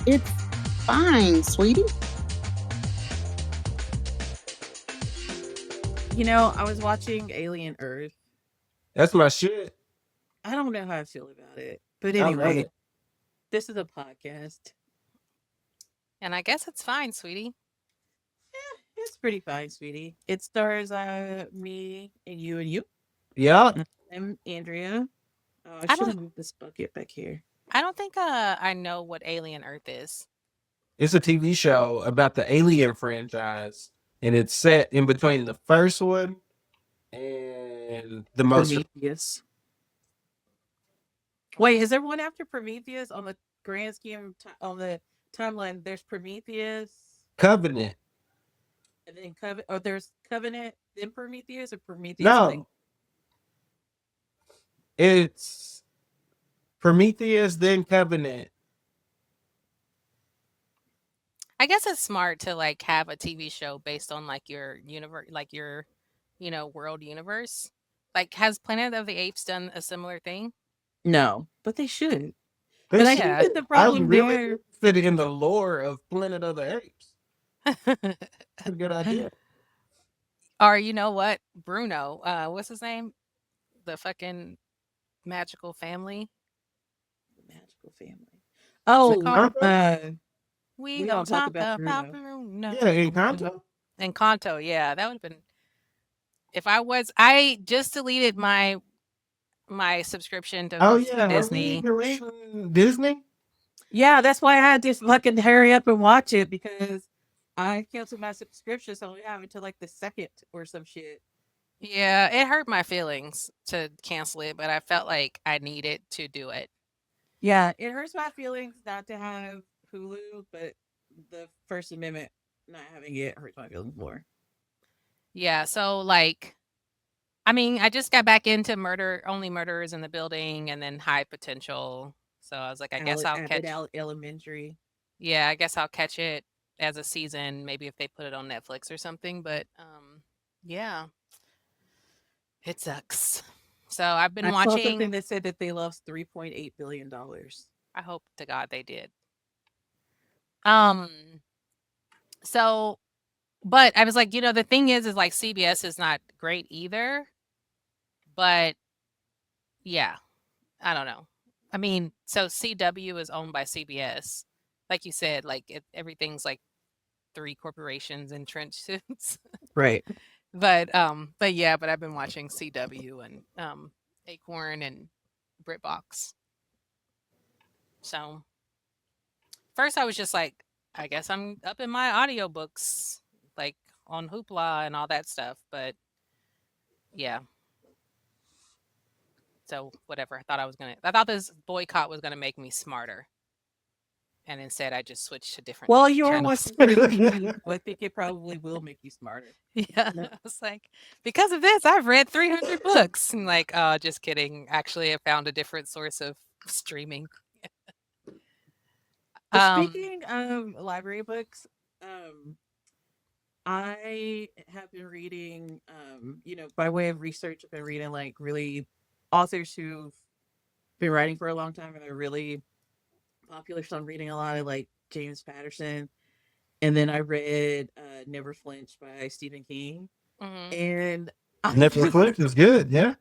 It's fine, sweetie. I was watching Alien Earth. That's my shit. I don't know how I feel about it. But I love anyway, it. this is a podcast. And I guess it's fine, sweetie. It's pretty fine, sweetie. It stars me and you and you. Yeah, I'm Andrea. Oh, I I should don't have moved this bucket back here. I don't think I know what Alien Earth is. it's a TV show about the Alien franchise, and it's set in between the first one and the most. Prometheus. Wait, is there one after Prometheus on the grand scheme on the timeline? There's Prometheus, Covenant. and then Covenant. Or there's Covenant, then Prometheus, or Prometheus, and then No, it's Prometheus, then Covenant. I guess it's smart to like have a TV show based on like your universe, like your, world universe. Like, has Planet of the Apes done a similar thing? no, but they should. They But I think Yeah. should. that the I'm problem really there, interested in the lore of Planet of the Apes. It's a good idea. Or you know what? Bruno, what's his name? The fucking magical family. the magical family. What's it Oh, called? Encanto? We we gonna don't talk talk about about Bruno. Bruno. Yeah, Encanto. And Kanto, yeah, that would have been if I just deleted my subscription Oh to yeah, are we Disney. deleting Disney? Yeah, that's why I had to fucking hurry up and watch it because I canceled my subscription, so we have until like the second or some shit. Yeah, it hurt my feelings to cancel it, but I felt like I needed to do it. Yeah, it hurts my feelings not to have Hulu, but the First Amendment not having it hurts my feelings more. Yeah, so like I mean, I just got back into Murder Only Murderers in the Building and then High Potential. So I was like, I guess I'll Abbott catch Elementary. yeah, I guess I'll catch it as a season, maybe if they put it on Netflix or something, but yeah, it sucks. So I've been I saw watching something that said that they lost $3.8 billion. I hope to God they did. Um so but I was like, the thing is like CBS is not great either, but yeah, I don't know. I mean, so CW is owned by CBS. Like you said, like everything's like three corporations in trench suits. Right. But yeah, but I've been watching CW and Acorn and BritBox. So first I was just like, I guess I'm up in my audiobooks, like on Hoopla and all that stuff. But yeah, so whatever. I thought this boycott was gonna make me smarter. And instead I just switched to different Well, you're channels. watching TV. I think it probably will make you smarter. Yeah. I was like, because of this, I've read 300 books. And like, oh, just kidding. Actually, I found a different source of streaming. Um, Speaking of library books, I have been reading, by way of research, I've been reading like really authors who've been writing for a long time and they're really popular. So I'm reading a lot of like James Patterson. And then I read Never Flinch by Stephen King. mhm. And I just, Netflix is good. Yeah.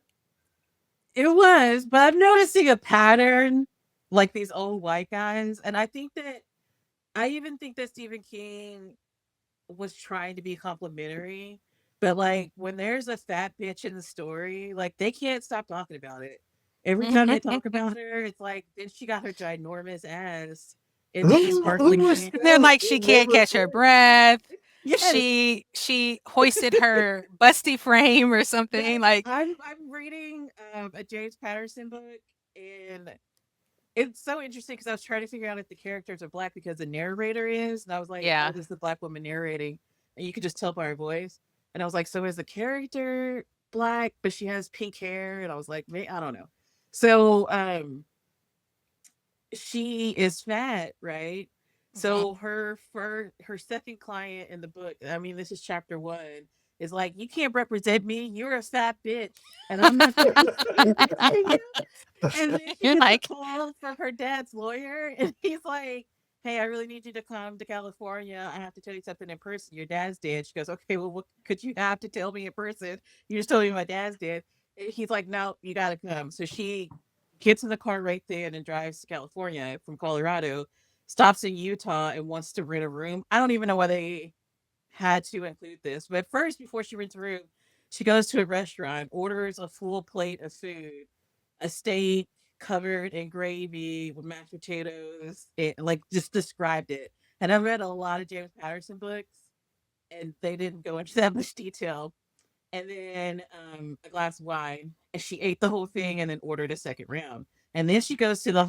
it was, but I'm noticing a pattern like these old white guys. And I even think that Stephen King was trying to be complimentary, but like when there's a fat bitch in the story, like they can't stop talking about it. Every time they talk about her, it's like then she got her ginormous ass and these Who sparkly was pants. And then that like she in can't Never catch her Quit? breath. Yes, She hoisted her busty frame or that something. Like, I'm reading a James Patterson book, and it's so interesting because I was trying to figure out if the characters are black because the narrator is, and I was like, oh, yeah. this is the black woman narrating, and you could just tell by her voice. And I was like, so is the character black, but she has pink hair? And I was like, I don't know. So she is fat, right? Mhm. So her second client in the book, I mean, this is chapter one, is like, you can't represent me. You're a fat bitch, and I'm not gonna represent you. And then she You're gets a like, call from her dad's lawyer, and he's like, "Hey, I really need you to come to California. I have to tell you something in person. Your dad's dead." She goes, "Okay, well, what could you have to tell me in person? You just told me my dad's dead." And he's like, "No, you gotta come." So she gets in the car right then and drives to California from Colorado, stops in Utah and wants to rent a room. I don't even know why they had to include this, but first, before she rents a room, she goes to a restaurant, orders a full plate of food, a steak covered in gravy with mashed potatoes. It like just described it. And I read a lot of James Patterson books, and they didn't go into that much detail. And then a glass of wine, and she ate the whole thing, and then ordered a second round. And then she goes to the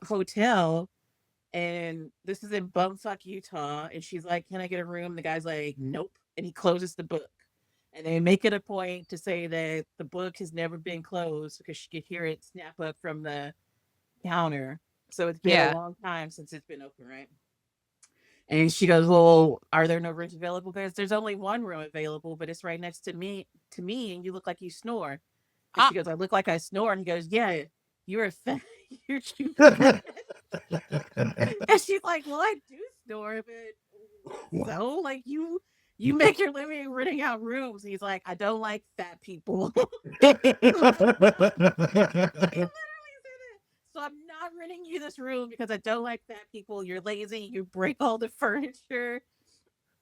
hotel, and this is in bumfuck Utah. And she's like, "Can I get a room?" The guy's like, "Nope," and he closes the book. And they make it a point to say that the book has never been closed because she could hear it snap up from the counter. So it's been a Yeah. long time since it's been open, right? And she goes, "Well, are there no rooms available?" Because there's only one room available, but it's right next to me, and you look like you snore. And Ah, she goes, "I look like I snore," and he goes, "Yeah, you're a fat, you're too fat." And she's like, "Well, I do snore, but so like you make your living renting out rooms." He's like, "I don't like fat people." He literally said it. "So I'm not renting you this room because I don't like fat people. You're lazy, you break all the furniture,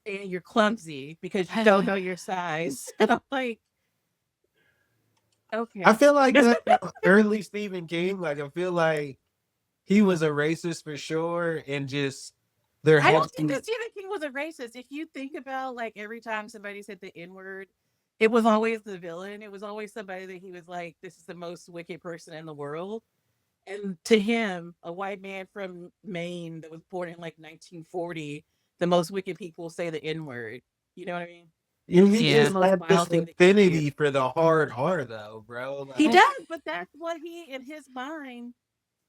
and you're clumsy because you don't know your size." And I'm like, I okay. feel like that early Stephen King, like I feel like he was a racist for sure, and just there I had don't to think be that Stephen King was a racist. If you think about like every time somebody said the N word, it was always the villain. It was always somebody that he was like, "This is the most wicked person in the world." And to him, a white man from Maine that was born in like 1940, the most wicked people say the N word. You know what I mean? he It's the yeah. just most had this vile thing that you could do. affinity for the hard R though, bro. He Like does, but that's what he, in his mind,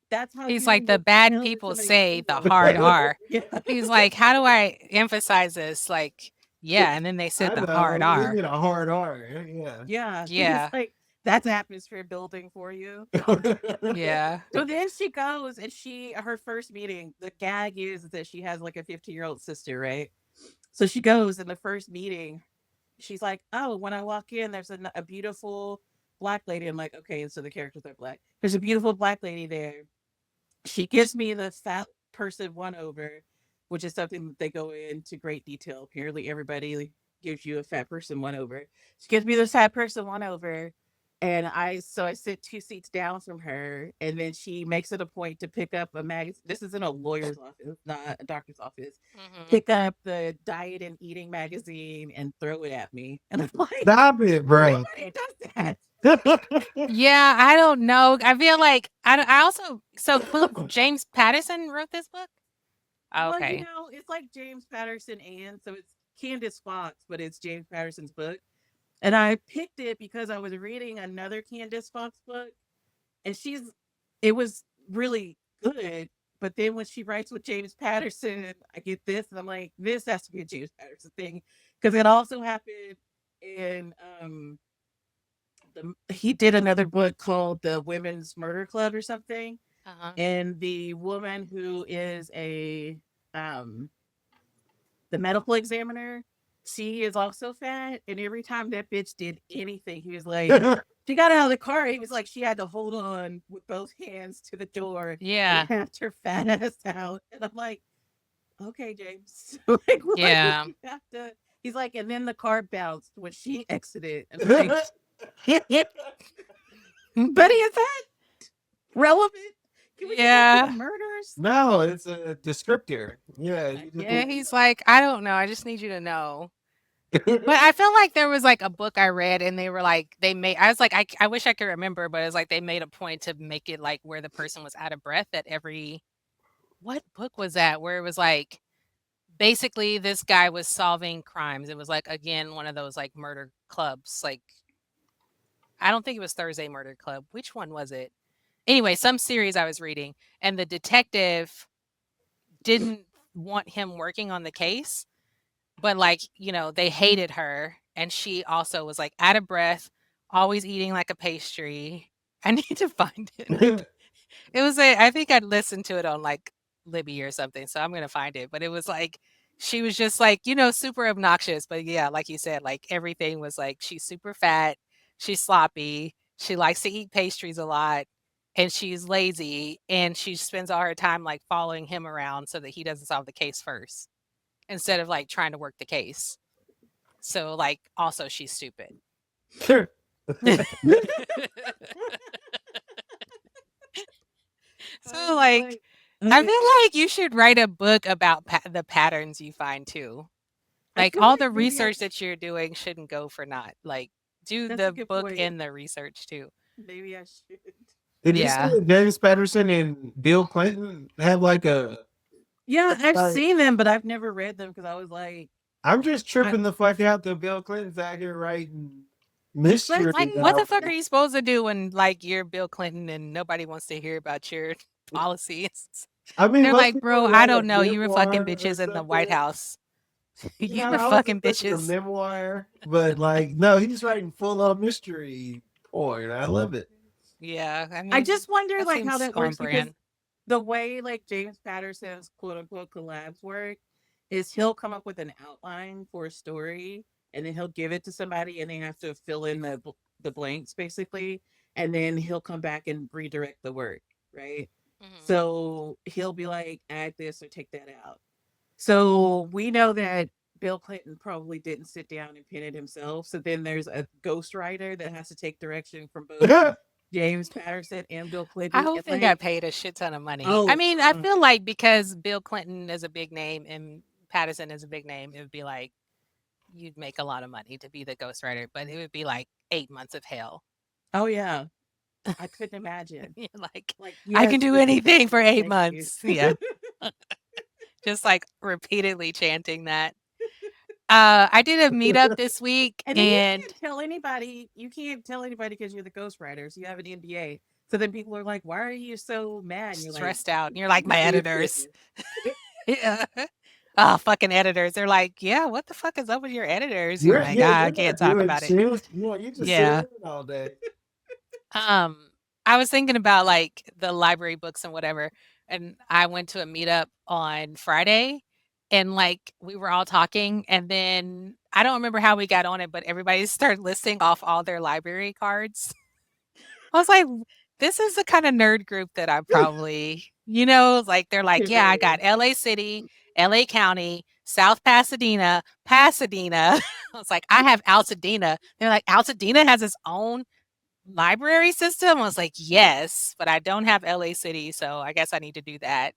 that's how He's you like, the would bad tell that people somebody's say the evil. hard R. Yeah. He's like, how do I emphasize this? Like, yeah. And then they said I the hard know, he R. did a hard R. Yeah. Yeah. He's Yeah. like, that's atmosphere building for you. Yeah. So then she goes and her first meeting, the gag is that she has like a 15-year-old sister, right? So she goes in the first meeting, she's like, "Oh, when I walk in, there's a beautiful black lady." I'm like, "Okay, so the characters are black. There's a beautiful black lady there." She gives me the fat person one over, which is something that they go into great detail. Apparently, everybody gives you a fat person one over. She gives me the fat person one over. And I sit 2 seats down from her, and then she makes it a point to pick up a magazine. This is in a lawyer's office, not a doctor's office. Hmm. Pick up the diet and eating magazine and throw it at me. And I'm like, Stop it, bro. nobody does that. Yeah. I don't know. I feel like I also, so James Patterson wrote this book. Well, Okay. it's like James Patterson, and so it's Candace Fox, but it's James Patterson's book. And I picked it because I was reading another Candace Fox book, and it was really good. But then when she writes with James Patterson, I get this, and I'm like, this has to be a James Patterson thing because it also happened in he did another book called The Women's Murder Club or something, Uh-huh. and the woman who is a um the medical examiner, she is also fat. And every time that bitch did anything, he was like, she got out of the car. He was like, she had to hold on with both hands to the door and Yeah. have her fat ass out. And I'm like, okay, James. Like, why did Yeah. you have to? He's like, and then the car bounced when she exited. And I'm like, buddy, is that relevant? Can we get back to the Yeah. murders? No, it's a descriptor. Yeah, I you Yeah. guess. He's like, I don't know. I just need you to know. But I feel like there was like a book I read and they were like, I was like, I wish I could remember, but it's like they made a point to make it like where the person was out of breath at every, what book was that? Where it was like, basically this guy was solving crimes. It was like, again, one of those like murder clubs. Like, I don't think it was Thursday Murder Club. Which one was it? Anyway, some series I was reading, and the detective didn't want him working on the case, but like, they hated her. And she also was like out of breath, always eating like a pastry. I need to find it. know. I think I'd listened to it on like Libby or something, so I'm gonna find it. But it was like she was just like, you know, super obnoxious. But yeah, like you said, like everything was like she's super fat, she's sloppy, she likes to eat pastries a lot, and she's lazy, and she spends all her time like following him around so that he doesn't solve the case first instead of like trying to work the case. So like also she's stupid. So like I Okay. feel like you should write a book about the patterns you find too. I Like feel all like the maybe I research that you're doing shouldn't go for naught. Like do that's a the good book point. and the research too. Maybe I should. Did you see Yeah. that James Patterson and Bill Clinton have like a Yeah, I've like? seen them, but I've never read them because I was like, I'm just I tripping the fuck out that Bill Clinton's out here writing especially mystery Like what the fuck are novels. you supposed to do when like you're Bill Clinton and nobody wants to hear about your policies? I mean, They're most like, people "Bro, would I write a don't know. You were fucking memoir or bitches in the White something. House. You You know, were I was fucking expecting a bitches." memoir, but like, no, he's writing full on mystery porn. I love it. Yeah, I I mean, just wonder that like how seems that on works because brand. the way like James Patterson's quote unquote collabs work is he'll come up with an outline for a story and then he'll give it to somebody and they have to fill in the blanks basically, and then he'll come back and redirect the work, right? Mhm. So he'll be like, add this or take that out. So we know that Bill Clinton probably didn't sit down and pen it himself. So then there's a ghostwriter that has to take direction from both James Patterson and Bill I Clinton. hope And they got like, paid a shit ton of money. I oh, mean, I feel like because Bill Clinton is a big name and Patterson is a big name, it would be like you'd make a lot of money to be the ghostwriter, but it would be like 8 months of hell. oh yeah, I couldn't imagine. You're like, Like, I can yes, do Mr. anything for Clinton, 8 thank you. months. Yeah. Just like repeatedly chanting that. I did a meetup this week And then you and can't tell anybody. You can't tell anybody because you're the ghostwriter. So you have an NDA. So then people are like, "Why are you so mad?" And you're like, stressed out. And you're like, my "James editors. Clinton." Yeah. Oh, fucking editors. They're like, yeah, what the fuck is up with your editors? You're You're like, yeah, ah, I you're can't not talk doing about it. shit. You just sit Yeah. in all day. Um, I was thinking about like the library books and whatever. And I went to a meetup on Friday and like we were all talking. And then I don't remember how we got on it, but everybody started listing off all their library cards. I was like, this is the kind of nerd group that I probably, you know, like they're like, yeah, I got LA City, LA County, South Pasadena, Pasadena. I was like, I have Altadena. They're like, Altadena has its own library system. I was like, yes, but I don't have LA City, so I guess I need to do that.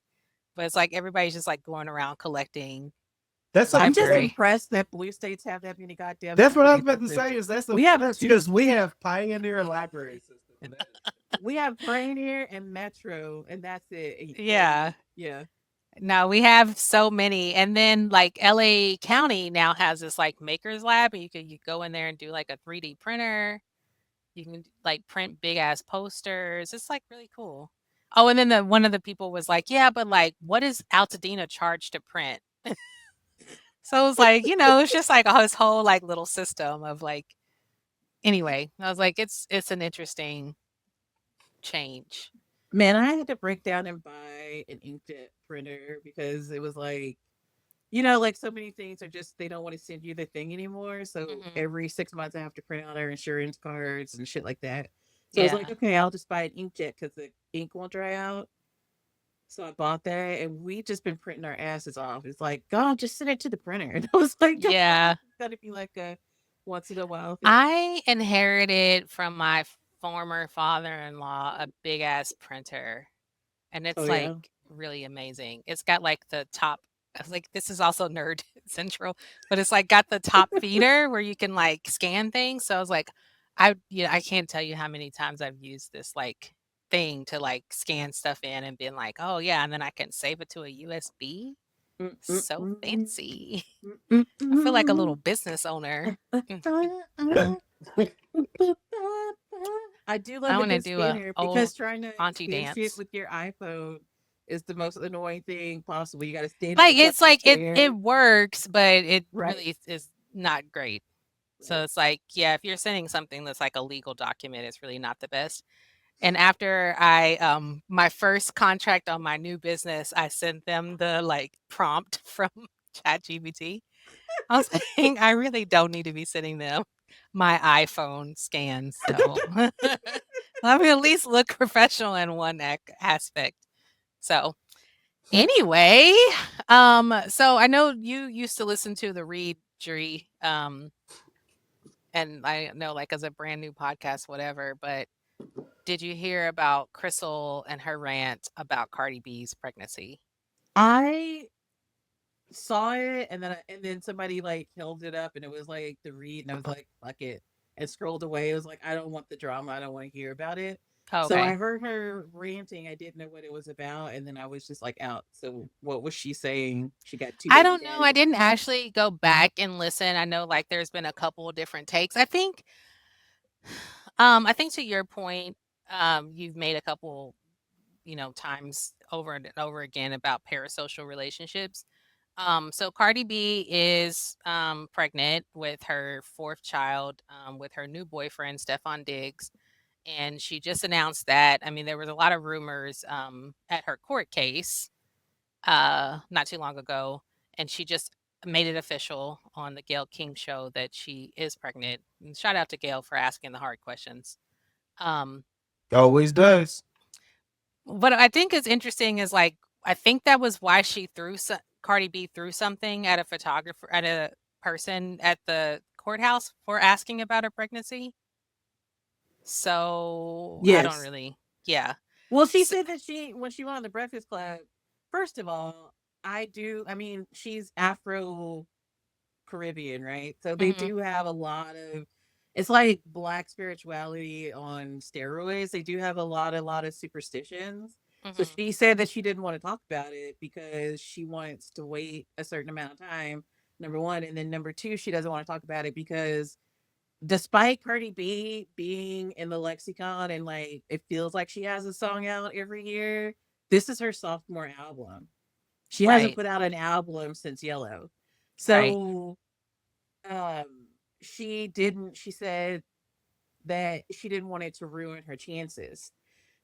But it's like everybody's just like going around collecting That's I'm just okay. library. impressed that blue states have that many goddamn That's what I was library about to systems. say. Is that's We have two. because we have pioneer library system. And that is We have Pioneer and Metro, and that's it. And Yeah. yeah, No, we have so many. And then like LA County now has this like makers lab and you go in there and do like a 3D printer. You can like print big ass posters. It's like really cool. Oh, and then one of the people was like, "Yeah, but like what does Altadena charge to print?" So it was like, you know, it's just like this whole like little system of like anyway, I was like, it's an interesting change. man, I had to break down and buy an inkjet printer because it was like, like so many things are just they don't want to send you the thing anymore. So Mhm. every 6 months I have to print out our insurance cards and shit like that. So I was like, Yeah. okay, I'll just buy an inkjet because the ink won't dry out. So I bought that, and we just been printing our asses off. It's like, God, just send it to the printer. And I was like, God, Yeah. it's gotta be like a once in a while thing. I inherited from my former father-in-law a big ass printer, and Oh it's like yeah. really amazing. It's got like the top. I was like, this is also nerd central, but it's like got the top feeder where you can like scan things. So I was like, I can't tell you how many times I've used this like thing to like scan stuff in and been like, oh yeah, and then I can save it to a USB. Mm, mm, So mm, fancy. mm, mm, I feel like a mm. little business owner. Mm. I do I love a want to good do a scanner old because trying to auntie scan shit dance. with your iPhone is the most annoying thing possible. You got to stand in the Like it's fucking like it chair. works, but it Right. really is not great. So Right. it's like, yeah, if you're sending something that's like a legal document, it's really not the best. And after I my first contract on my new business, I sent them the like prompt from ChatGPT. I was saying I really don't need to be sending them my iPhone scans. So let me at least look professional in one aspect. So anyway, so I know you used to listen to the Read Jury, and I know like as a brand new podcast, whatever, but did you hear about Crystal and her rant about Cardi B's pregnancy? I saw it, and then somebody like held it up, and it was like the read, and I was like, "Fuck it," and scrolled away. It was like, I don't want the drama. I don't want to hear about it. Oh, So I okay. heard her ranting. I didn't know what it was about, and then I was just like out. So what was she saying? She got two I baby don't know. I daddies. didn't actually go back and listen. I know like there's been a couple of different takes. I think to your point, you've made a couple, times over and over again about parasocial relationships. So Cardi B is pregnant with her fourth child with her new boyfriend, Stefan Diggs. And she just announced that. I mean, there was a lot of rumors at her court case not too long ago. And she just made it official on the Gail King show that she is pregnant. And shout out to Gail for asking the hard questions. Um, Always does. what I think is interesting is like I think that was why she Cardi B threw something at a photographer at a person at the courthouse for asking about her pregnancy. So I don't Yes. really, yeah. Well, she S said that when she went on the Breakfast Club. First of all, I do. I mean, she's Afro Caribbean, right? So they Mhm, do have a lot of, it's like black spirituality on steroids. They do have a lot of superstitions. So mhm, she said that she didn't want to talk about it because she wants to wait a certain amount of time. Number one, and then number two, she doesn't want to talk about it because despite Cardi B being in the lexicon and like it feels like she has a song out every year, this is her sophomore album. She hasn't right, put out an album since Yellow. right, So um she said that she didn't want it to ruin her chances.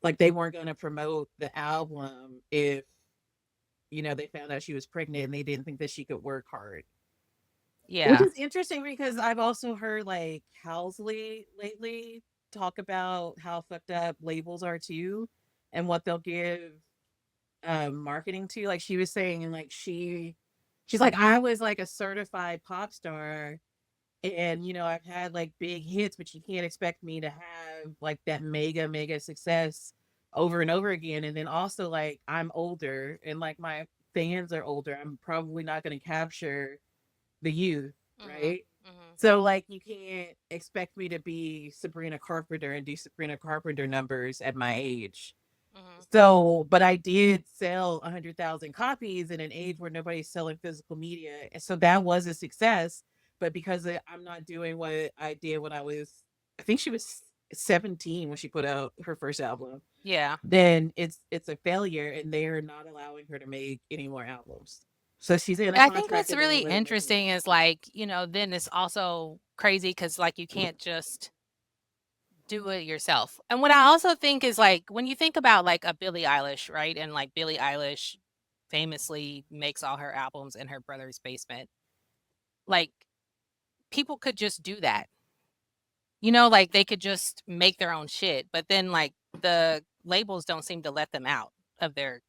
Like they weren't going to promote the album if they found out she was pregnant and they didn't think that she could work hard. Which yeah, is interesting because I've also heard like Housley lately talk about how fucked up labels are too and what they'll give marketing to. Like she was saying like she's like, I was like a certified pop star, and I've had like big hits, but you can't expect me to have like that mega success over and over again. And then also like I'm older and like my fans are older. I'm probably not going to capture the youth, mhm, right? mhm, So like you can't expect me to be Sabrina Carpenter and do Sabrina Carpenter numbers at my age. mhm, So, but I did sell 100,000 copies in an age where nobody's selling physical media. And so that was a success. But because I'm not doing what I did when I think she was 17 when she put out her first album, yeah. then it's a failure and they're not allowing her to make any more albums. So she's in a I think contract what's and they really won't let her make any interesting more. is like, then it's also crazy because like you can't just do it yourself. And what I also think is like when you think about like a Billie Eilish, right? And like Billie Eilish famously makes all her albums in her brother's basement. Like people could just do that. Like they could just make their own shit, but then like the labels don't seem to let them out of their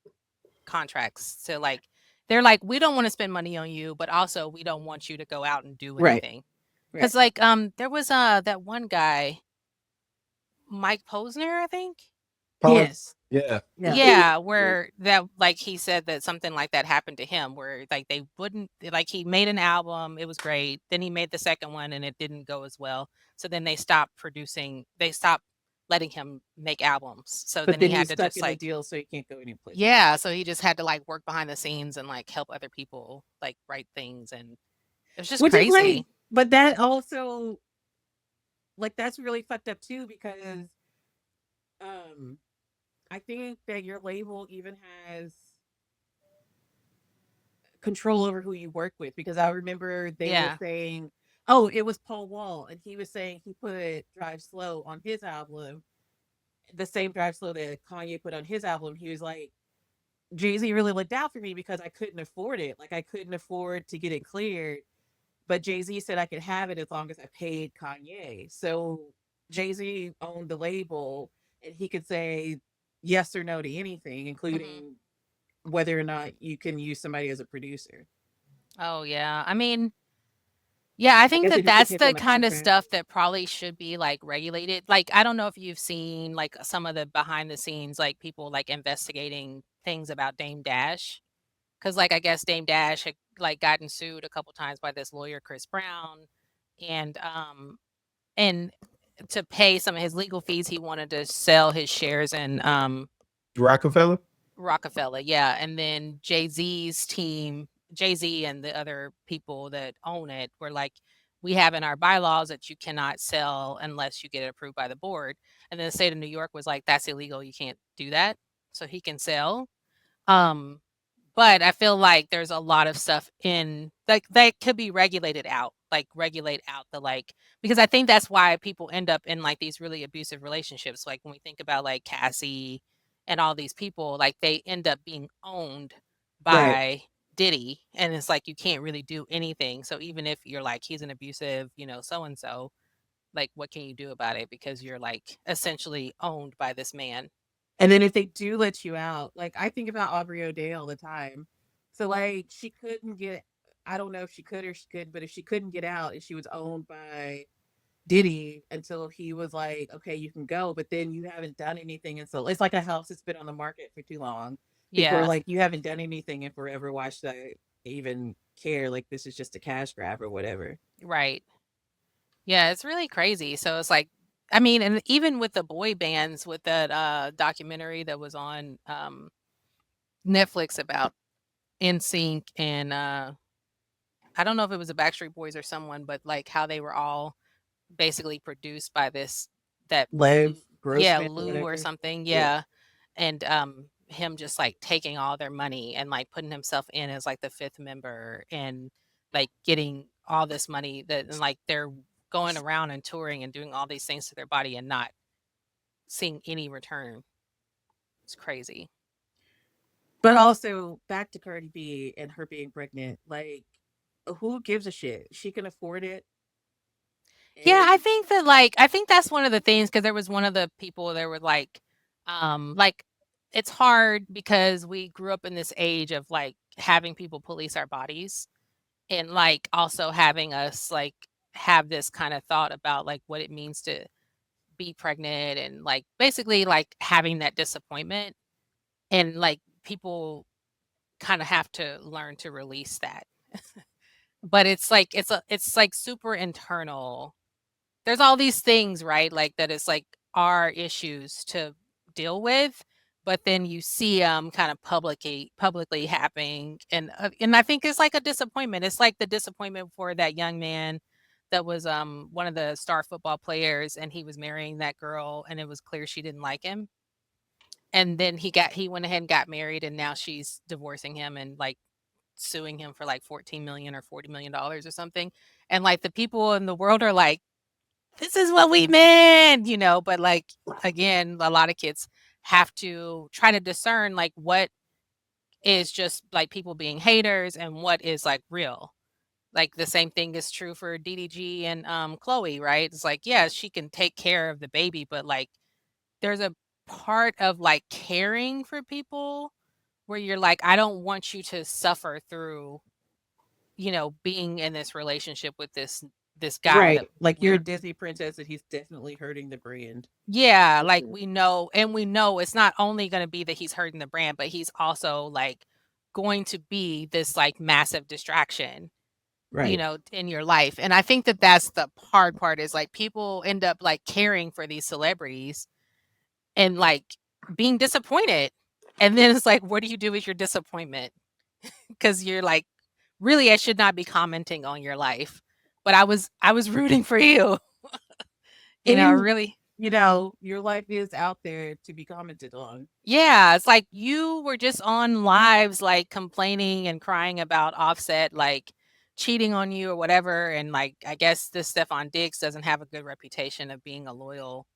contracts. So like they're like, we don't want to spend money on you, but also we don't want you to go out and do Right, anything. right. Cause like there was that one guy, Mike Posner, I think. Pause. Yes. Yeah. Yeah. Yeah, where that like he said that something like that happened to him where like they wouldn't like he made an album, it was great. Then he made the second one and it didn't go as well. So then they stopped letting him make albums. So But then he then had he's to stuck just in the like deal, so he can't go any places. yeah, so he just had to like work behind the scenes and like help other people like write things and it was just Which is like, crazy. but that also, like, that's really fucked up too because um I think that your label even has control over who you work with because I remember they were Yeah. saying, oh, it was Paul Wall, and he was saying he put Drive Slow on his album, the same drive slow that Kanye put on his album, he was like, Jay-Z really looked out for me because I couldn't afford it. Like I couldn't afford to get it cleared. But Jay-Z said I could have it as long as I paid Kanye. So Jay-Z owned the label and he could say yes or no to anything, Mhm. including whether or not you can use somebody as a producer. Oh, yeah. I mean, yeah, I I think guess it that just that's depends on the the kind of contract. stuff that probably should be, like, regulated. Like, I don't know if you've seen, like, some of the behind the scenes, like, people, like, investigating things about Dame Dash, because like, I guess Dame Dash had, like, gotten sued a couple times by this lawyer, Chris Brown, and, and to pay some of his legal fees, he wanted to sell his shares in, Rockefeller. Rockefeller, yeah, and then Jay-Z's team, Jay-Z and the other people that own it were like, "We have in our bylaws that you cannot sell unless you get it approved by the board." And then the state of New York was like, "That's illegal, you can't do that." So he can sell. Um, but I feel like there's a lot of stuff in like that could be regulated out, like regulate out the like because I think that's why people end up in like these really abusive relationships. Like when we think about like Cassie and all these people, like they end up being owned Right. by Diddy. And it's like you can't really do anything. So even if you're like he's an abusive, so and so, like what can you do about it? Because you're like essentially owned by this man. And then if they do let you out, like I think about Aubrey O'Day all the time. So like she couldn't get, I don't know if she could or she could, but if she couldn't get out and she was owned by Diddy until he was like, okay, you can go, but then you haven't done anything. And so it's like a house that's been on the market for too long. People are Yeah, like, you haven't done anything in forever. Why should I even care? Like, this is just a cash grab or whatever. right. Yeah, it's really crazy. So it's like, I mean, and even with the boy bands, with that documentary that was on Netflix about NSYNC and I don't know if it was the Backstreet Boys or someone, but like how they were all basically produced by this that Lev Lou, yeah, Grossman or Lou or whatever. something, Yeah. yeah, and him just like taking all their money and like putting himself in as like the fifth member and like getting all this money that and like they're going around and touring and doing all these things to their body and not seeing any return. It's crazy. But also back to Cardi B and her being pregnant. Like, who gives a shit? She can afford it. Yeah, I And think that like I think that's one of the things because there was one of the people there were like it's hard because we grew up in this age of like having people police our bodies and like also having us like have this kind of thought about like what it means to be pregnant and like basically like having that disappointment and like people kind of have to learn to release that. But it's like it's like super internal. There's all these things, right? Like that is like our issues to deal with, but then you see them kind of publicly happening, and I think it's like a disappointment. It's like the disappointment for that young man that was one of the star football players, and he was marrying that girl, and it was clear she didn't like him. And then he went ahead and got married, and now she's divorcing him and like suing him for like 14 million or 40 million dollars or something. And like the people in the world are like this is what we meant, but like again, a lot of kids have to try to discern like what is just like people being haters and what is like real. Like the same thing is true for DDG and Chloe, right? It's like, yeah, she can take care of the baby, but like there's a part of like caring for people where you're like, I don't want you to suffer through, being in this relationship with this guy that right, like you're a we're Disney princess and he's definitely hurting the brand. Yeah, For like sure. we know it's not only gonna be that he's hurting the brand, but he's also, like, going to be this, like, massive distraction, Right. in your life, and I think that that's the hard part is, like, people end up, like, caring for these celebrities and, like, being disappointed, and then it's like, what do you do with your disappointment? Because 'Cause you're like, "Really, I should not be commenting on your life, but I was rooting for you." And Really. your life is out there to be commented on. Yeah, it's like you were just on lives, like, complaining and crying about Offset, like, cheating on you or whatever, and, like, I guess this Stefan Diggs doesn't have a good reputation of being a loyal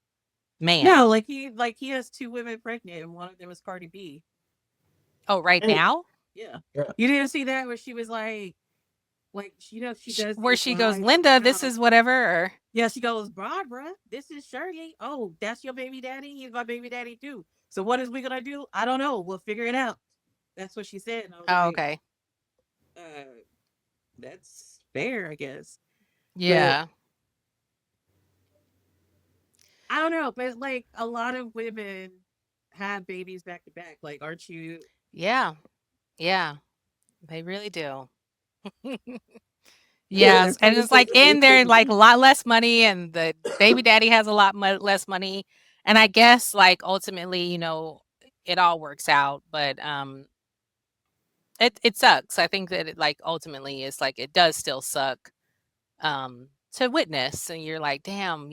Man. No, like he has two women pregnant, and one of them is Cardi B. Oh, right Hey, now? Yeah, yeah. you didn't see that where she was like she does Where these she goes, lives Linda, this about. is whatever. Or Yeah, she goes, Barbara, this is Shirley. Oh, that's your baby daddy. He's my baby daddy too. So what is we gonna do? I don't know. We'll figure it out. That's what she said, and I was oh, like, okay. uh, that's fair, I guess. But Yeah. I don't know. But like a lot of women have babies back to back. Like, aren't you? Yeah. Yeah. They really do. Yeah, Yes. that's And like it's such like, a weird and thing they're to like a do. lot less money, and the baby daddy has a lot less money. And I guess like ultimately, it all works out. But it sucks. I think that it like ultimately is like it does still suck to witness, and you're like, damn,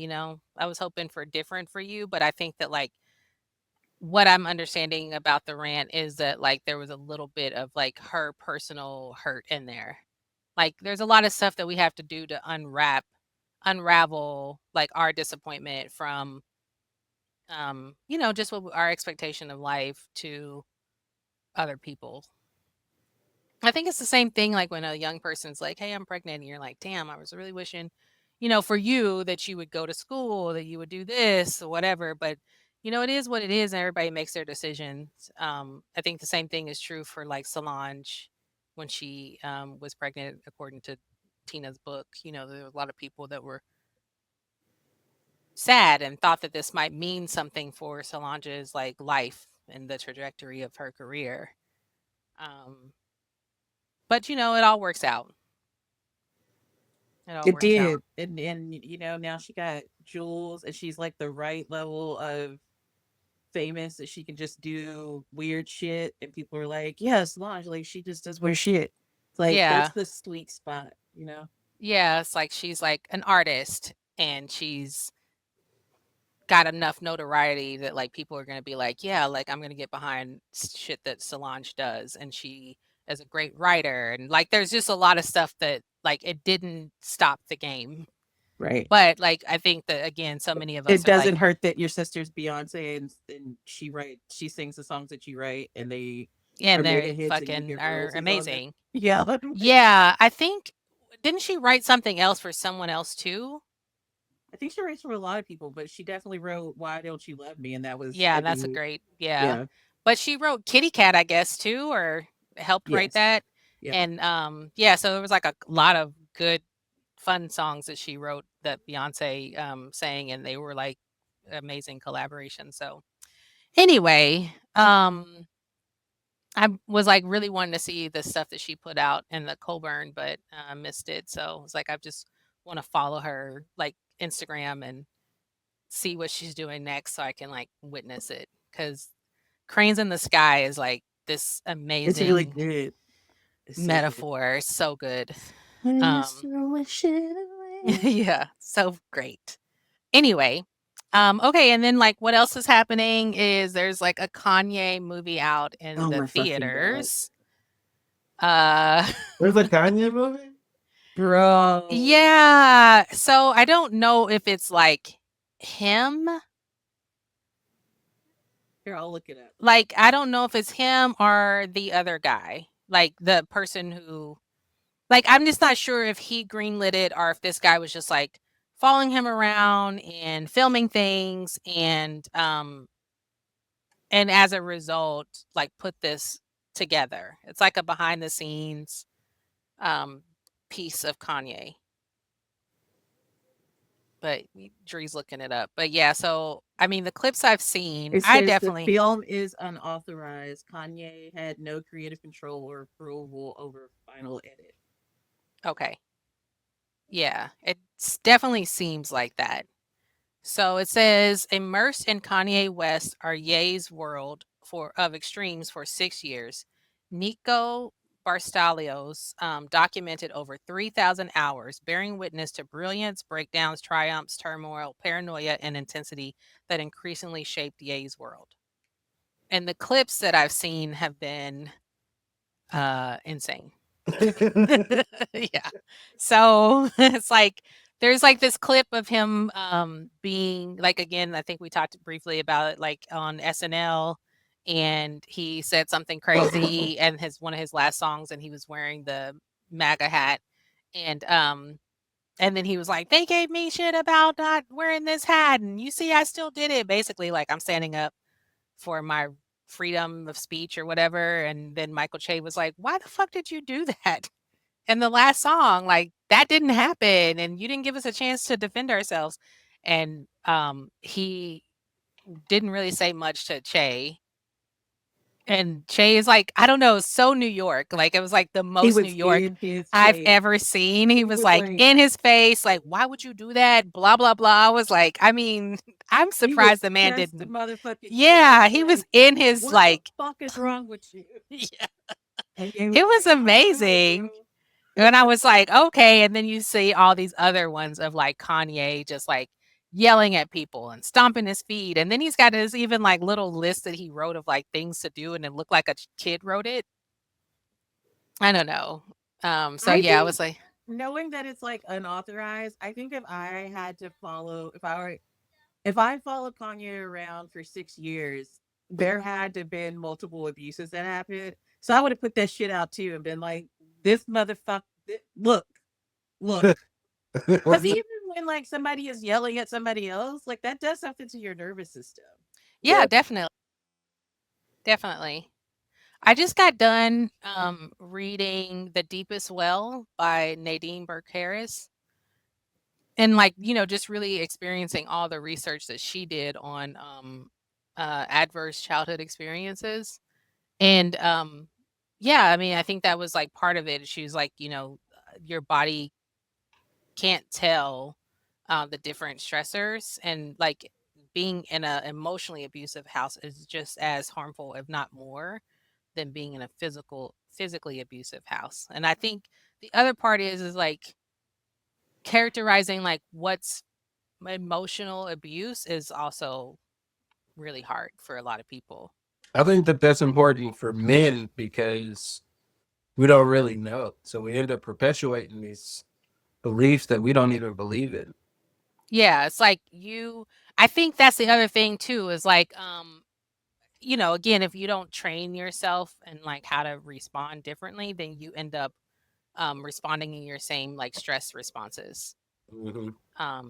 I was hoping for different for you. But I think that like what I'm understanding about the rant is that like there was a little bit of like her personal hurt in there. Like there's a lot of stuff that we have to do to unravel like our disappointment from just what our expectation of life to other people. I think it's the same thing like when a young person's like, "Hey, I'm pregnant." And you're like, "Damn, I was really wishing, for you that you would go to school, that you would do this or whatever." But, it is what it is and everybody makes their decisions. I think the same thing is true for like Solange when she was pregnant, according to Tina's book. There were a lot of people that were sad and thought that this might mean something for Solange's like life and the trajectory of her career. Um, but it all works out. It all It works out. did, and now she got jewels, and she's like the right level of famous that she can just do weird shit, and people are like, "Yes, Solange, like she just does weird shit." Like that's Yeah. the sweet spot. Yeah, it's like she's like an artist and she's got enough notoriety that like people are going to be like, yeah, like I'm going to get behind shit that Solange does, and she is a great writer, and like there's just a lot of stuff that like it didn't stop the game. Right. But like I think that again so many of It us are like, doesn't hurt that your sister's Beyonce, and she sings the songs that you write, and they are and mega they hits, and you fucking get are royalties on them. amazing. Yeah. Yeah, I think didn't she write something else for someone else too? I think she writes for a lot of people, but she definitely wrote "Why Don't You Love Me," and that was, Yeah, I that's a think, great, yeah. yeah, But she wrote Kitty Cat, I guess, too, or helped write yes, that. yeah. And yeah, so there was like a lot of good fun songs that she wrote that Beyonce sang, and they were like amazing collaborations. So anyway, I was like really wanting to see the stuff that she put out in the Colburn, but missed it. So it's like I just want to follow her like Instagram and see what she's doing next so I can like witness it, because Cranes in the Sky is like this It's really amazing good. It's so good. metaphor. So good. I used Um to wish it away. yeah, so great. Anyway, okay, and then like what else is happening is there's like a Kanye movie out in Oh the my fucking god, theaters. Uh There's a Kanye movie? bro! yeah, so I don't know if it's like him. Here, I'll look it up. Like I don't know if it's him or the other guy. Like the person who, like, I'm just not sure if he greenlit it or if this guy was just like following him around and filming things and as a result like put this together. It's like a behind the scenes um piece of Kanye. But Dree's looking it up. But yeah, so I mean the clips I've seen, It I says the definitely film is unauthorized. Kanye had no creative control or approval over final edit. okay. Yeah, it definitely seems like that. So it says immersed in Kanye West are Ye's world for of extremes for 6 years. Nico Barstalios documented over 3,000 hours, bearing witness to brilliance, breakdowns, triumphs, turmoil, paranoia, and intensity that increasingly shaped Ye's world. And the clips that I've seen have been insane. Yeah. So it's like There's like this clip of him being like, again, I think we talked briefly about it, like on SNL, and he said something crazy and his one of his last songs, and he was wearing the MAGA hat, and and then he was like, they gave me shit about not wearing this hat, and you see I still did it, basically like I'm standing up for my freedom of speech or whatever. And then Michael Che was like, why the fuck did you do that? And the last song, like, that didn't happen, and you didn't give us a chance to defend ourselves. And, he didn't really say much to Che, and Che is like, I don't know, so New York, like, it was, like, the He most New was York in his I've face. ever seen. He He was, was like, like, in his face, like, "Why would you do that? Blah, blah, blah." I was like, I mean, I'm he was surprised the man pressed to didn't. motherfucking Yeah, shit. he was Like, in his, what the like fuck is wrong with you? yeah, And he was it was like, I don't know, amazing. bro. And I was like, "Okay," and then you see all these other ones of, like, Kanye just, like, yelling at people and stomping his feet, and then he's got his even, like, little list that he wrote of, like, things to do, and it looked like a kid wrote it. I don't know. So I yeah, I think was like, knowing that it's like unauthorized, I think if I had to follow, if I followed Kanye around for 6 years, there had to have been multiple abuses that happened. So I would have put that shit out too and been like, this motherfucker, look, look. Because even when like somebody is yelling at somebody else, like that does something to your nervous system. yeah, definitely, definitely. I just got done, reading The Deepest Well by Nadine Burke Harris, and, like, just really experiencing all the research that she did on, adverse childhood experiences. And, yeah, I mean, I think that was, like, part of it. She was like, your body can't tell, the different stressors, and, like, being in a emotionally abusive house is just as harmful, if not more, than being in a physically abusive house. And I think the other part is, like, characterizing, like, what's emotional abuse is also really hard for a lot of people. I think that that's important for men because we don't really know. So we end up perpetuating these beliefs that we don't even believe in. Yeah, it's like I think that's the other thing too is like again, if you don't train yourself and like how to respond differently, then you end up responding in your same like stress responses. Mhm.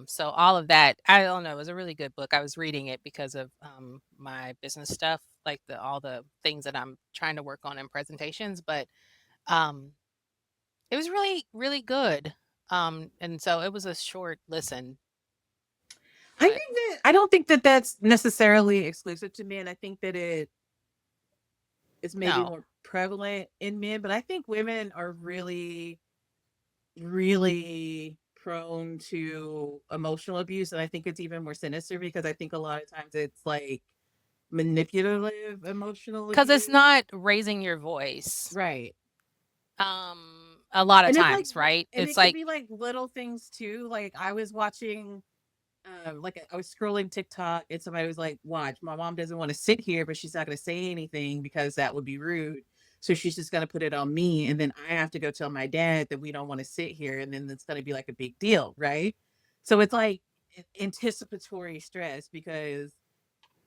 So all of that, I don't know, it was a really good book. I was reading it because of my business stuff, like all the things that I'm trying to work on in presentations, but um it was really, really good. And so it was a short listen, I but think that I don't think that that's necessarily exclusive to men. I think that it is maybe no. more prevalent in men, but I think women are really, really prone to emotional abuse. And I think it's even more sinister because I think a lot of times it's like manipulative emotional Because it's abuse. not raising your voice. Right. A lot of And it's like, times, right? and It's it could like, be like little things too. Like I was watching like I was scrolling TikTok and somebody was like, "Watch, my mom doesn't want to sit here, but she's not going to say anything because that would be rude. So she's just going to put it on me, and then I have to go tell my dad that we don't want to sit here, and then it's going to be like a big deal, right?" So it's like anticipatory stress because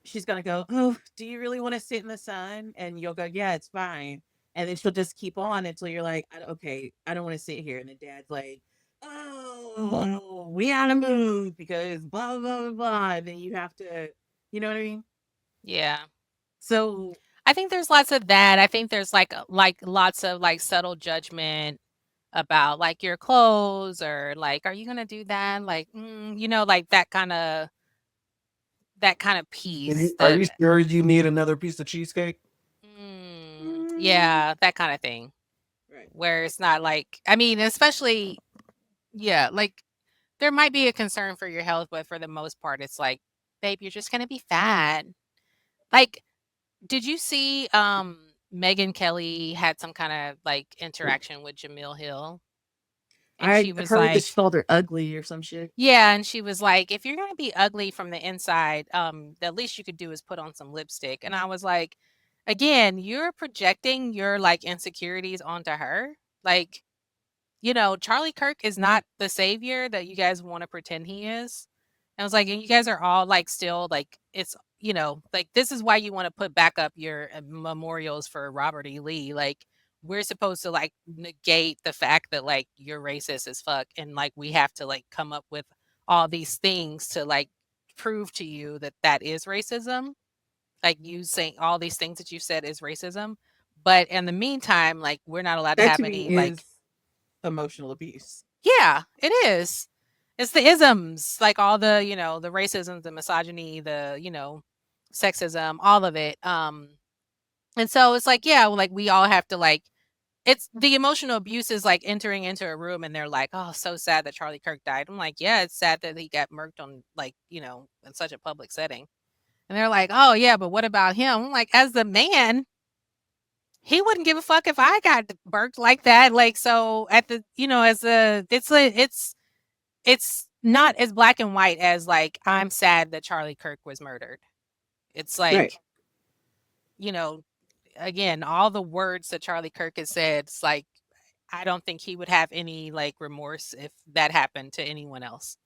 she's gonna go, "Oh, do you really want to sit in the sun?" And you'll go, "Yeah, it's fine." And then she'll just keep on until you're like, "Okay, I don't want to sit here." And the dad's like, "Oh, we gotta move because blah blah blah blah." And then you have to, you know what I mean? yeah. So I think there's lots of that. I think there's like lots of like subtle judgment about like your clothes or like, are you gonna do that? Like, like that kind of piece Are that you sure you need another piece of cheesecake? mm, yeah, that kind of thing. right. Where it's not like, I mean, especially, yeah, like there might be a concern for your health, but for the most part, it's like, babe, you're just gonna be fat. Like, did you see Megan Kelly had some kind of like interaction with Jamil Hill? And I she was heard that she like, called her ugly or some shit. yeah, and she was like, if you're gonna be ugly from the inside, the least you could do is put on some lipstick. And I was like, again, you're projecting your like insecurities onto her. Like, Charlie Kirk is not the savior that you guys want to pretend he is. And I was like, and you guys are all like still like it's like this is why you want to put back up your memorials for Robert E. Lee. Like we're supposed to like negate the fact that like you're racist as fuck, and like we have to like come up with all these things to like prove to you that that is racism. Like you saying all these things that you said is racism, but in the meantime, like we're not allowed to That to have me any like is emotional abuse. yeah, it is. It's the isms, like all the, the racism, the misogyny, the, sexism, all of it. And so it's like, yeah, well, like we all have to like it's the emotional abuse is like entering into a room and they're like, "Oh, so sad that Charlie Kirk died." I'm like, "Yeah, it's sad that he got murked on like, in such a public setting." And they're like, "Oh, yeah, but what about him?" I'm like, "As the man, he wouldn't give a fuck if I got murked like that." Like so at the, as a it's not as black and white as like I'm sad that Charlie Kirk was murdered. It's Right. like, you know, again, all the words that Charlie Kirk has said, it's like I don't think he would have any like remorse if that happened to anyone else,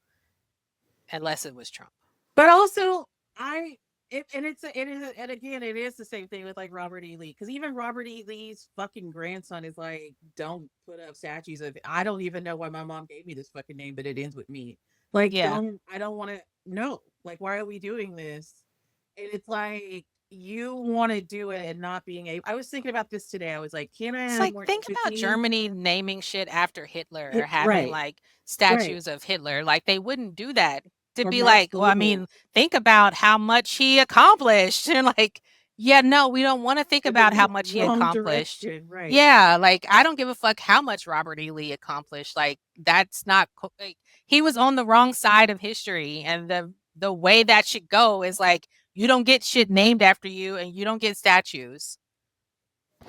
unless it was Trump. But also, and again, it is the same thing with like Robert E. Lee, because even Robert E. Lee's fucking grandson is like, don't put up statues of. I don't even know why my mom gave me this fucking name, but it ends with me. Like, Yeah. I don't want to know. Like, why are we doing this? And it's like you want to do it and not being able. I was thinking about this today. I was like, can I It's have like more think about empathy? Germany naming shit after Hitler or having Right, like right. statues of Hitler. Like they wouldn't do that to Or be Max like, well, I mean, Goebbels think about how much he accomplished. And like, yeah, no, we don't want to think in the about how much he wrong accomplished. direction. Right. Yeah, like I don't give a fuck how much Robert E. Lee accomplished. Like that's not like, he was on the wrong side of history, and the way that should go is like you don't get shit named after you, and you don't get statues.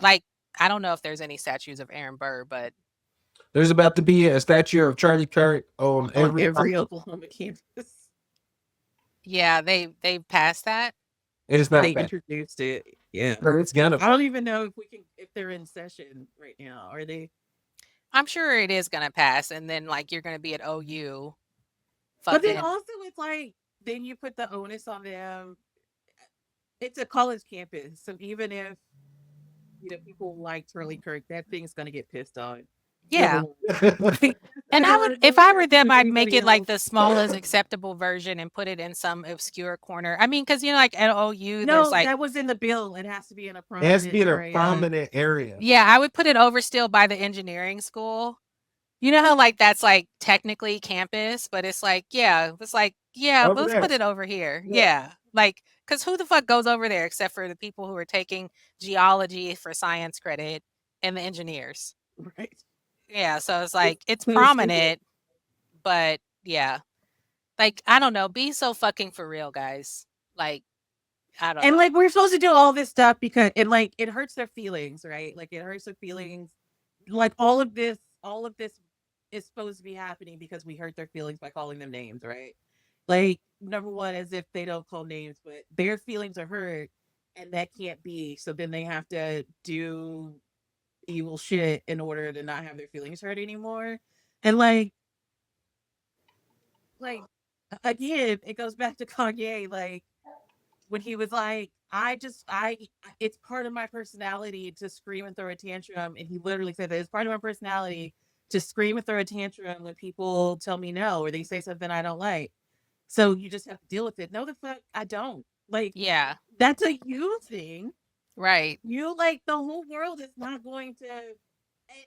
Like I don't know if there's any statues of Aaron Burr, but There's about to be a statue of Charlie Kirk on On every. every Oklahoma campus. yeah, they passed that. It's not They bad. introduced it. Yeah. But it's gonna. I don't even know if they're in session right now. Are they? I'm sure it is gonna pass, and then like you're gonna be at OU, But then fucking also it's like then you put the onus on them. It's a college campus, so even if people like Charlie Kirk, that thing's gonna get pissed on. Number yeah. one. Like, And I would, if don't I care were if them, I'd make everybody it like else. the smallest acceptable version and put it in some obscure corner. I mean, because like at OU, there's No, like, that was in the bill. It has to be in a It has to prominent be in a area. prominent area. yeah, I would put it over still by the engineering school. You know how like that's like technically campus, but it's like, yeah, Over let's put there. it over here. Yeah. Yeah. Like, because who the fuck goes over there except for the people who are taking geology for science credit and the engineers? Right. Yeah. So it's It's like, it's so stupid. prominent, but yeah. Like, I don't know. Be so fucking for real, guys. Like, I don't And know. like we're supposed to do all this stuff because it hurts their feelings, right? Like it hurts their feelings. Like all of this is supposed to be happening because we hurt their feelings by calling them names, right? Like number one, as if they don't call names, but their feelings are hurt, and that can't be. So then they have to do evil shit in order to not have their feelings hurt anymore. And like again, it goes back to Kanye. Like when he was like, it's part of my personality to scream and throw a tantrum. And he literally said that it's part of my personality to scream and throw a tantrum when people tell me no or they say something I don't like. So you just have to deal with it. No, the fuck, I don't. Like, Yeah. that's a you thing. Right. You like the whole world is not going to.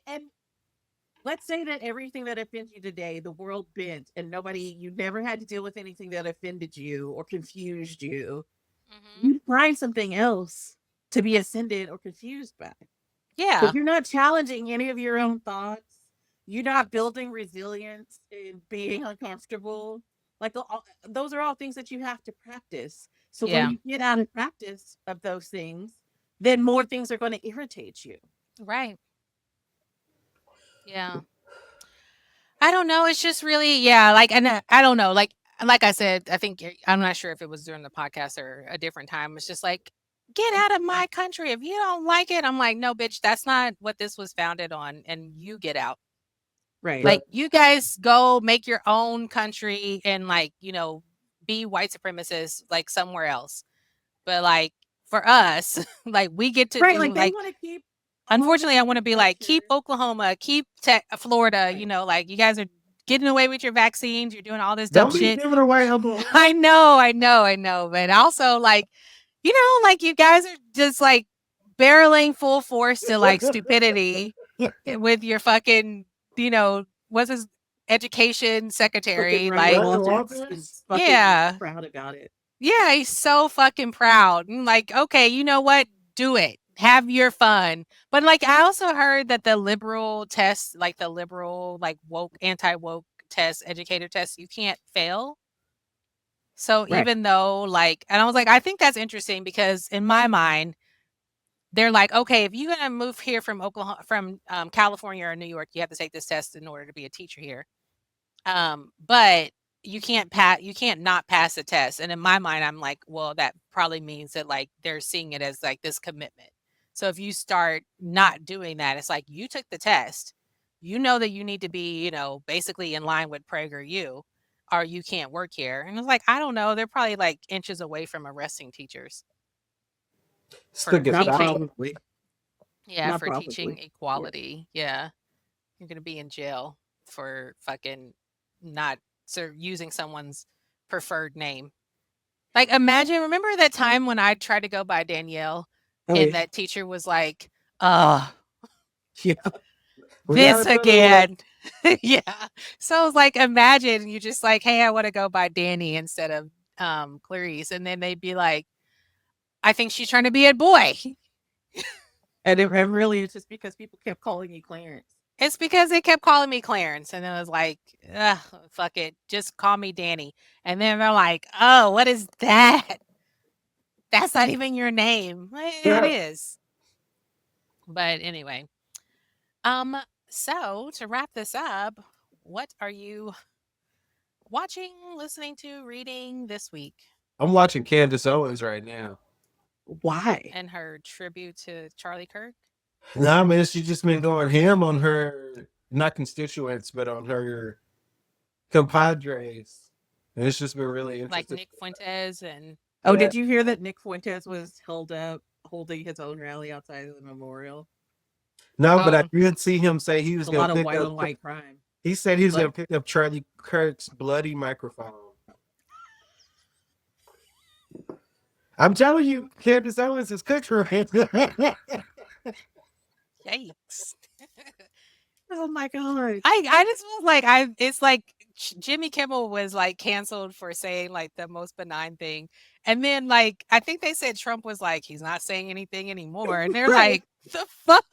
And let's say that everything that offends you today, the world bent, and you never had to deal with anything that offended you or confused you. Hmm. You find something else to be offended or confused by. Yeah. But you're not challenging any of your own thoughts. You're not building resilience and being uncomfortable. Like those are all things that you have to practice. So when Yeah. you get out of practice of those things, then more things are going to irritate you. Right. Yeah. I don't know. It's just really, yeah. Like, and I don't know. Like I said, I think I'm not sure if it was during the podcast or a different time. It's just like, get out of my country if you don't like it. I'm like, no, bitch, that's not what this was founded on, and you get out. Right. Like, you guys go make your own country and, like, be white supremacists, like, somewhere else. But, like, for us, like, we get to Right. do, Like they like, want to keep all the unfortunately, I same want to be like, keep culture. Oklahoma, keep Florida, Right. like, you guys are getting away with your vaccines, you're doing all this dumb Don't be shit. giving away Oklahoma. I know, I know, I know. But also, like, like, you guys are just, like, barreling full force to, like, stupidity with your fucking, what's his education Fucking secretary? Ryan Like, Ryan Walters Walters? is fucking yeah, proud about it. yeah, he's so fucking proud. And like, okay, you know what? Do it. Have your fun. But like, I also heard that the liberal test, like the liberal, like woke, anti woke test, educator test, you can't fail. So Right. even though, like, and I was like, I think that's interesting because in my mind, they're like, okay, if you're gonna move here from Oklahoma, from California or New York, you have to take this test in order to be a teacher here. But you can't not pass the test. And in my mind, I'm like, well, that probably means that like they're seeing it as like this commitment. So if you start not doing that, it's like you took the test. You know that you need to be, basically in line with PragerU, or you can't work here. And it's like, I don't know. They're probably like inches away from arresting teachers Still for get Not that. teaching. probably. Yeah, Not for teaching probably. Yeah. equality. Yeah. You're gonna be in jail for fucking not using someone's preferred name. Like, imagine, remember that time when I tried to go by Danielle Oh and yeah. that teacher was like, "Oh, Yeah. We got this another one. again." Yeah. So it's like, imagine you just like, "Hey, I want to go by Danny instead of Clarice," and then they'd be like, "I think she's trying to be a boy." And really, it's just because people kept calling you Clarence. It's because they kept calling me Clarence, and it was like, ugh, fuck it, just call me Danny. And then they're like, "Oh, what is that? That's not even your name." It is. But anyway, so to wrap this up, what are you watching, listening to, reading this week? I'm watching Candace Owens right now. Why? And her tribute to Charlie Kirk, Nah, man, she's just been going ham on her, not constituents, but on her compadres. And it's just been really like interesting. Nick Fuentes and Oh, Yeah. did you hear that Nick Fuentes was held up holding his own rally outside of the memorial? No, but I um did see him say he was A going lot to of pick white up. on white crime. He said he was going But to pick up Charlie Kirk's bloody microphone. I'm telling you, Candace Owens is cooked for him. yikes. oh my god. I just was like, it's like Jimmy Kimmel was like canceled for saying like the most benign thing. And then like I think they said Trump was like he's not saying anything anymore. And they're Right. like, the fuck?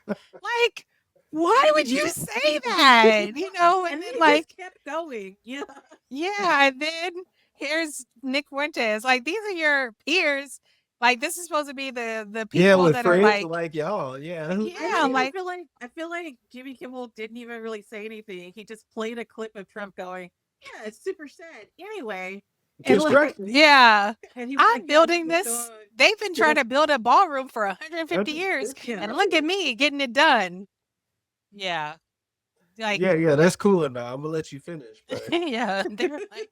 Like, why would you say that? And And then they like, just kept going. Yeah. yeah, and then here's Nick Fuentes. Like, these are your peers. Like, this is supposed to be the Yeah, people with that are friends like, like y'all. Yeah. I don't yeah, even like, feel like Jimmy Kimmel didn't even really say anything. He just played a clip of Trump going, "Yeah, it's super sad." Anyway, and like, Construction. yeah. and he was like, I'm "Yeah, this building is this. done." They've been trying to build a ballroom for 150 years. Yeah. And look at me getting it done. Yeah. Like, Yeah, that's cool enough. I'm gonna let you finish, but yeah. They're like,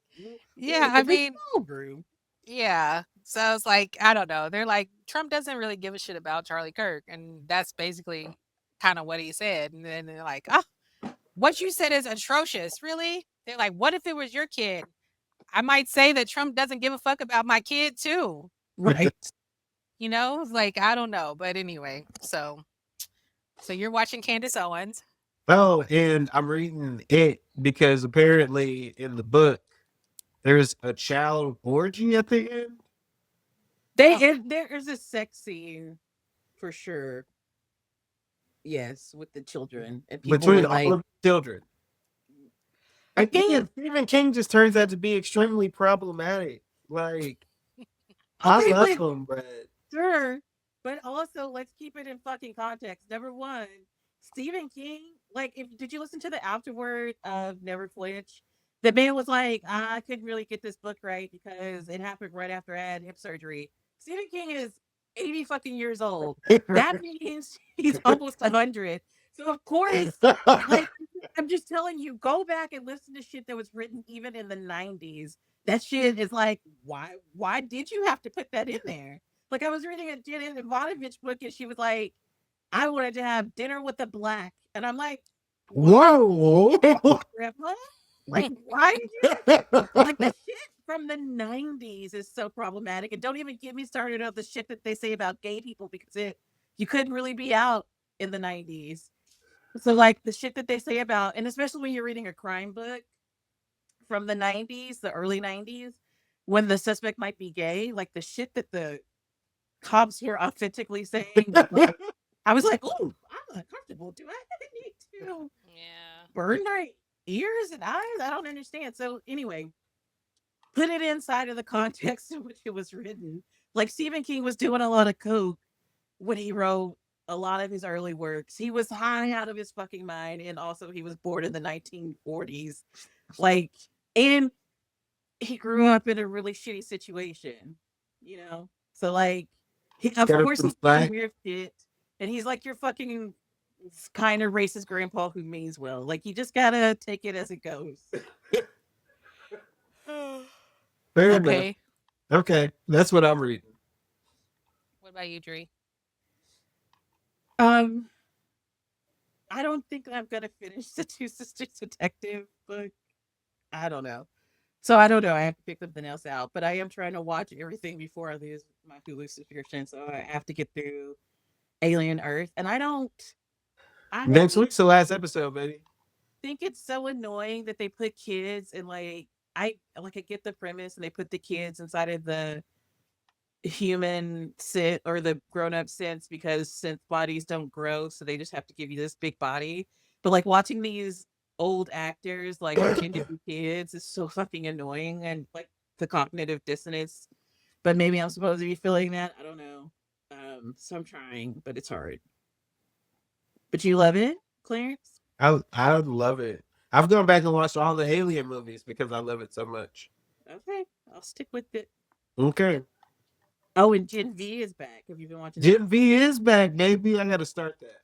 yeah, I In this mean, ballroom. yeah. So it's like, I don't know. They're like, Trump doesn't really give a shit about Charlie Kirk. And that's basically kind of what he said. And then they're like, oh, what you said is atrocious. Really? They're like, what if it was your kid? I might say that Trump doesn't give a fuck about my kid too. Right. It's like, I don't know. But anyway, so you're watching Candace Owens. oh, and I'm reading it because apparently in the book there's a child orgy at the end Oh, There is a sex scene for sure. Yes, with the children. And people between were all like, of the children. again, Again, Stephen King just turns out to be extremely problematic. Like I okay, love but him, but sure. But also, let's keep it in fucking context. Number one, Stephen King, like, if did you listen to the afterword of Never Flinch? The man was like, I couldn't really get this book right because it happened right after I had hip surgery. Stephen King is 80 fucking years old. That means he's almost 100. So of course, like I'm just telling you, go back and listen to shit that was written even in the 90s. That shit is like, why did you have to put that in there? Like I was reading a Janet Ivanovich book and she was like, I wanted to have dinner with a black. And I'm like, what, Whoa. Grandpa? Like, why did you like the shit from the 90s is so problematic. And don't even get me started on the shit that they say about gay people because you couldn't really be out in the 90s. So like the shit that they say about, and especially when you're reading a crime book from the 90s, the early 90s, when the suspect might be gay, like the shit that the cops were authentically saying, like, I was like, oh, I'm uncomfortable. Do I need to Yeah. burn my ears and eyes? I don't understand. So anyway, put it inside of the context in which it was written. Like Stephen King was doing a lot of coke when he wrote a lot of his early works. He was high out of his fucking mind, and also he was born in the 1940s. Like, and he grew up in a really shitty situation, you know. So like, of Got course some he's doing slack. weird shit, and he's like your fucking kind of racist grandpa who means well. Like, you just gotta take it as it goes. Fair enough. Okay. Okay, that's what I'm reading. What about you, Dree? Um, I don't think I'm gonna finish the Two Sisters Detective book. I don't know. So I don't know. I have to pick something else out, but I am trying to watch everything before I lose my Hulu subscription. So I have to get through Alien Earth, and I don't. I Next week's the last episode, baby. think it's so annoying that they put kids in I get the premise, and they put the kids inside of the human sit or the grown up sense because synth bodies don't grow, so they just have to give you this big body. But like watching these old actors like pretend to be kids is so fucking annoying, and like the cognitive dissonance. But maybe I'm supposed to be feeling that. I don't know. So I'm trying, but it's hard. But you love it, Clarence? I love it. I've gone back and watched all the Alien movies because I love it so much. Okay, I'll stick with it. Okay. Oh, and Gen V is back. Have you been watching that? Gen V is back, baby. I gotta start that.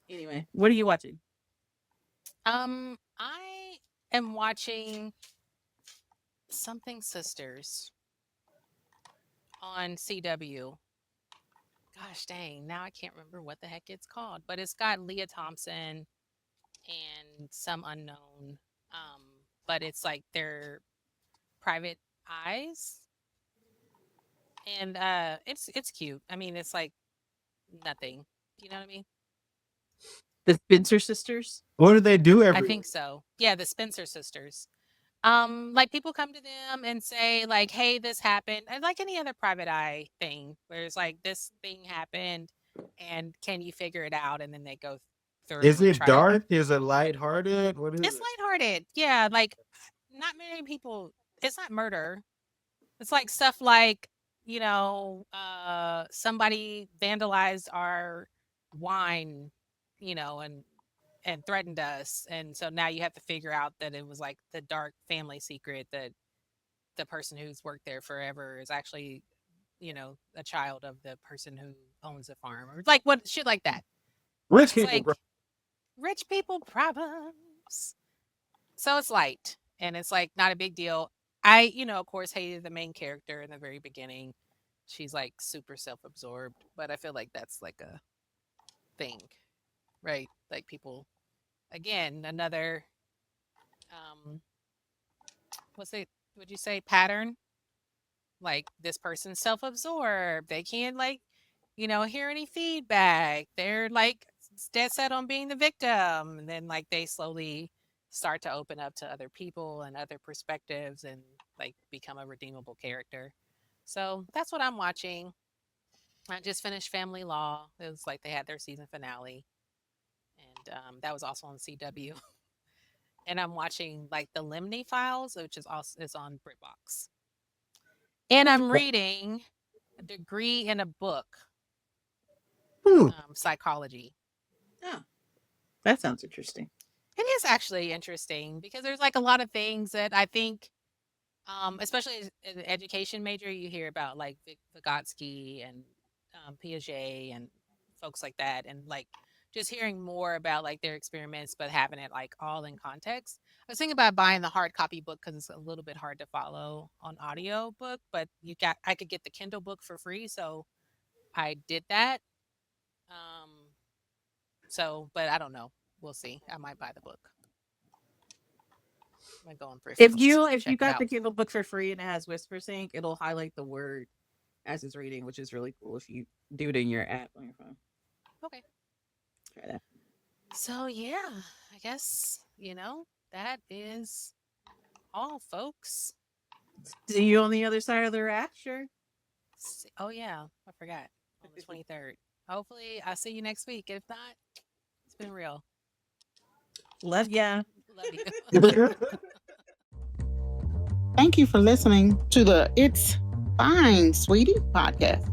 Anyway, what are you watching? I am watching Something Sisters on CW. Gosh dang, now I can't remember what the heck it's called, but it's got Leah Thompson and some unknown. Um, but it's like their private eyes, and it's cute. I mean, it's like nothing. You know what I mean? The Spencer sisters? What do they do I every think week? so. Yeah, the Spencer sisters. Like people come to them and say like, "Hey, this happened," and like any other private eye thing, where it's like this thing happened, and can you figure it out? And then they go through Is and it try to. dark? Is it lighthearted? What is It's it? lighthearted, yeah. Like not many people. It's not murder. It's like stuff like somebody vandalized our wine, and threatened us, and so now you have to figure out that it was like the dark family secret that the person who's worked there forever is actually, a child of the person who owns the farm, or like what shit like that. Rich It's people, like bro. rich people problems. So it's light and it's like not a big deal. I, of course, hated the main character in the very beginning. She's like super self absorbed, but I feel like that's like a thing, right? Like people, again, another, um, what's it, would you say pattern? Like this person's self absorbed. They can't, like, hear any feedback. They're like dead set on being the victim. And then, like, they slowly start to open up to other people and other perspectives and, like, become a redeemable character. So that's what I'm watching. I just finished Family Law. It was like they had their season finale. And that was also on CW. And I'm watching like the Limney Files, which is also is on BritBox. And I'm reading a degree in a book, Hmm. psychology. Oh, that sounds interesting. It is actually interesting because there's like a lot of things that I think, especially as an education major, you hear about like Vygotsky and Piaget and folks like that, and like just hearing more about like their experiments, but having it like all in context. I was thinking about buying the hard copy book because it's a little bit hard to follow on audio book, but I could get the Kindle book for free, so I did that. Um, but I don't know. We'll see. I might buy the book. I might go on Thriftless. If you check it got out. the Kindle book for free and it has Whisper Sync, it'll highlight the word as it's reading, which is really cool if you do it in your app on your phone. Okay. Try that. So yeah, I guess that is all, folks. See you on the other side of the rapture. Oh yeah, I forgot. On the 23rd. Hopefully, I'll see you next week. If not, it's been real. Love ya. Love you. Thank you for listening to the It's Fine, Sweetie podcast.